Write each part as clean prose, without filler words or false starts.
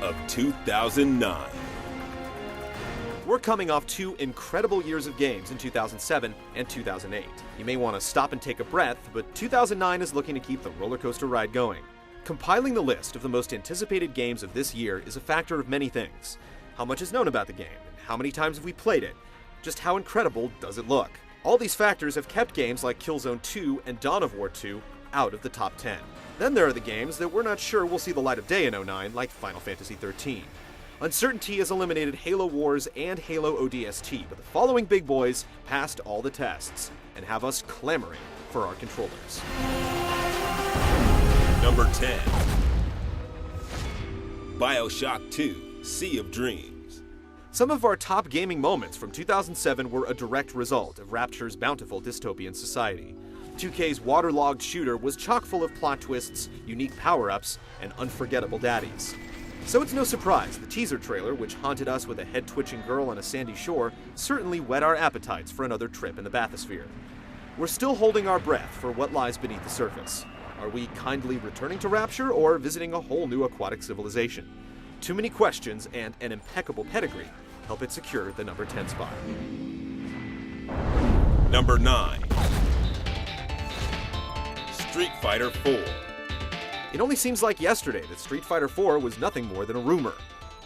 of 2009. We're coming off two incredible years of games in 2007 and 2008. You may want to stop and take a breath, but 2009 is looking to keep the roller coaster ride going. Compiling the list of the most anticipated games of this year is a factor of many things. How much is known about the game, and how many times have we played it? Just how incredible does it look? All these factors have kept games like Killzone 2 and Dawn of War 2 out of the top 10. Then there are the games that we're not sure will see the light of day in 09, like Final Fantasy XIII. Uncertainty has eliminated Halo Wars and Halo ODST, but the following big boys passed all the tests and have us clamoring for our controllers. Number 10. BioShock 2: Sea of Dreams. Some of our top gaming moments from 2007 were a direct result of Rapture's bountiful dystopian society. 2K's waterlogged shooter was chock full of plot twists, unique power-ups, and unforgettable daddies. So it's no surprise the teaser trailer, which haunted us with a head-twitching girl on a sandy shore, certainly whet our appetites for another trip in the bathysphere. We're still holding our breath for what lies beneath the surface. Are we kindly returning to Rapture or visiting a whole new aquatic civilization? Too many questions and an impeccable pedigree help it secure the number 10 spot. Number 9. Street Fighter 4. It only seems like yesterday that Street Fighter 4 was nothing more than a rumor.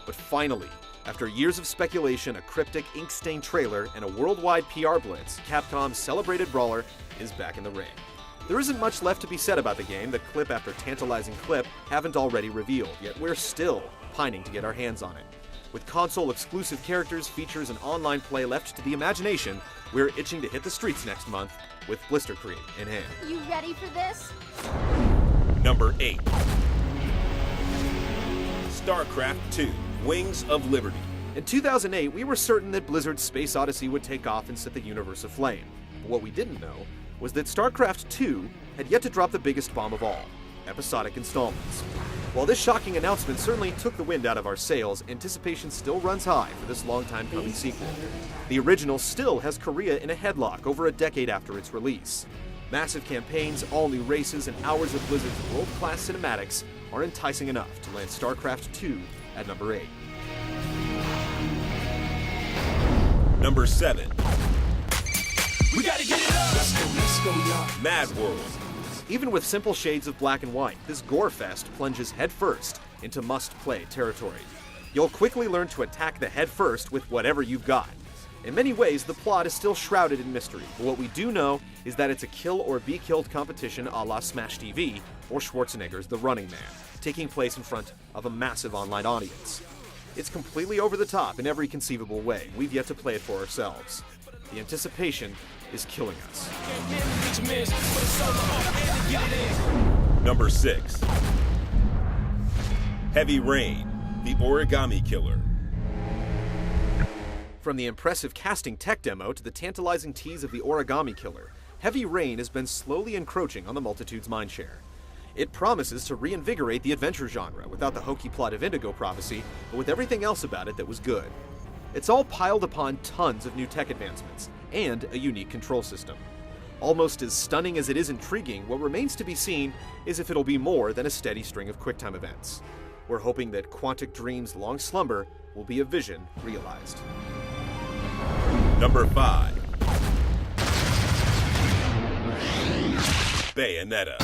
But finally, after years of speculation, a cryptic, ink-stained trailer, and a worldwide PR blitz, Capcom's celebrated brawler is back in the ring. There isn't much left to be said about the game that clip after tantalizing clip haven't already revealed, yet we're still pining to get our hands on it. With console-exclusive characters, features, and online play left to the imagination, we're itching to hit the streets next month with Blister Cream in hand. You ready for this? Number 8. StarCraft 2: Wings of Liberty. In 2008, we were certain that Blizzard's Space Odyssey would take off and set the universe aflame. But what we didn't know was that StarCraft 2 had yet to drop the biggest bomb of all, episodic installments. While this shocking announcement certainly took the wind out of our sails, anticipation still runs high for this long-time coming sequel. The original still has Korea in a headlock over a decade after its release. Massive campaigns, all new races, and hours of Blizzard's world-class cinematics are enticing enough to land StarCraft 2 at number 8. Number 7. We gotta get it up! Let's go, y'all. Mad World. Even with simple shades of black and white, this gore fest plunges headfirst into must-play territory. You'll quickly learn to attack the head first with whatever you've got. In many ways, the plot is still shrouded in mystery, but what we do know is that it's a kill-or-be-killed competition a la Smash TV or Schwarzenegger's The Running Man, taking place in front of a massive online audience. It's completely over the top in every conceivable way. We've yet to play it for ourselves. The anticipation is killing us. Number 6. Heavy Rain: The Origami Killer. From the impressive casting tech demo to the tantalizing tease of the Origami Killer, Heavy Rain has been slowly encroaching on the multitude's mindshare. It promises to reinvigorate the adventure genre without the hokey plot of Indigo Prophecy, but with everything else about it that was good. It's all piled upon tons of new tech advancements and a unique control system. Almost as stunning as it is intriguing, what remains to be seen is if it'll be more than a steady string of QuickTime events. We're hoping that Quantic Dream's long slumber will be a vision realized. Number 5. Bayonetta.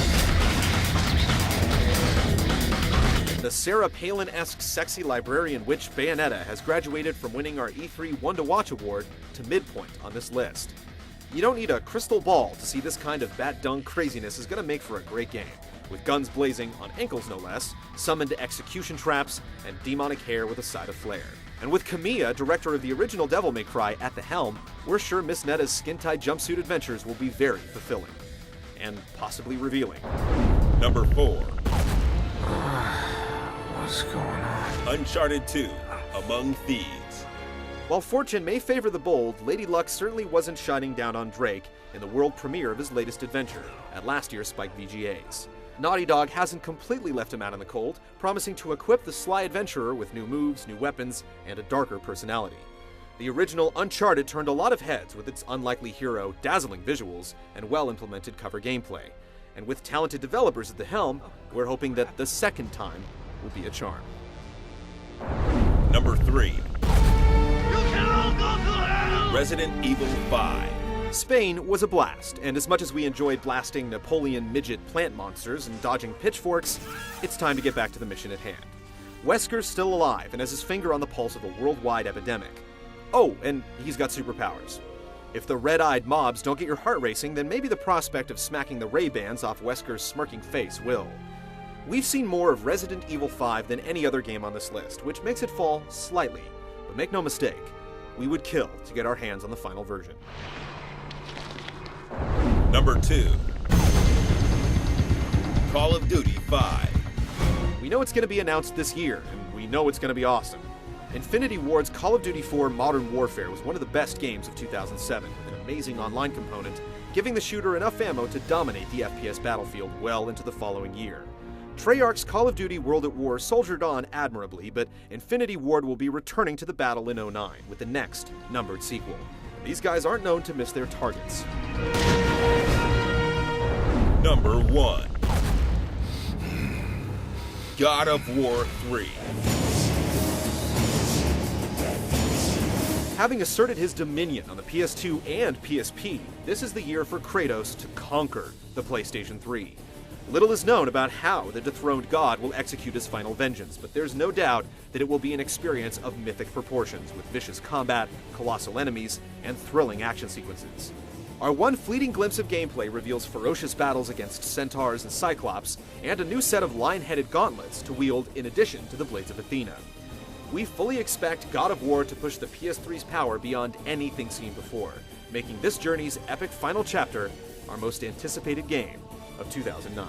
The Sarah Palin-esque sexy librarian witch Bayonetta has graduated from winning our E3 One to Watch award to midpoint on this list. You don't need a crystal ball to see this kind of bat-dung craziness is going to make for a great game, with guns blazing on ankles no less, summoned execution traps, and demonic hair with a side of flair. And with Kamiya, director of the original Devil May Cry, at the helm, we're sure Miss Netta's skin-tight jumpsuit adventures will be very fulfilling. And possibly revealing. Number 4. What's going on? Uncharted 2: Among Thieves. While fortune may favor the bold, Lady Luck certainly wasn't shining down on Drake in the world premiere of his latest adventure at last year's Spike VGAs. Naughty Dog hasn't completely left him out in the cold, promising to equip the sly adventurer with new moves, new weapons, and a darker personality. The original Uncharted turned a lot of heads with its unlikely hero, dazzling visuals, and well-implemented cover gameplay. And with talented developers at the helm, we're hoping that the second time will be a charm. Number 3. Resident Evil 5. Spain was a blast, and as much as we enjoyed blasting Napoleon midget plant monsters and dodging pitchforks, it's time to get back to the mission at hand. Wesker's still alive and has his finger on the pulse of a worldwide epidemic. Oh, and he's got superpowers. If the red-eyed mobs don't get your heart racing, then maybe the prospect of smacking the Ray-Bans off Wesker's smirking face will. We've seen more of Resident Evil 5 than any other game on this list, which makes it fall slightly. But make no mistake, we would kill to get our hands on the final version. Number 2. Call of Duty 5. We know it's going to be announced this year, and we know it's going to be awesome. Infinity Ward's Call of Duty 4 Modern Warfare was one of the best games of 2007, with an amazing online component, giving the shooter enough ammo to dominate the FPS battlefield well into the following year. Treyarch's Call of Duty World at War soldiered on admirably, but Infinity Ward will be returning to the battle in 09 with the next numbered sequel. These guys aren't known to miss their targets. Number 1. God of War 3. Having asserted his dominion on the PS2 and PSP, this is the year for Kratos to conquer the PlayStation 3. Little is known about how the dethroned god will execute his final vengeance, but there's no doubt that it will be an experience of mythic proportions, with vicious combat, colossal enemies, and thrilling action sequences. Our one fleeting glimpse of gameplay reveals ferocious battles against centaurs and cyclops, and a new set of lion-headed gauntlets to wield in addition to the Blades of Athena. We fully expect God of War to push the PS3's power beyond anything seen before, making this journey's epic final chapter our most anticipated game of 2009.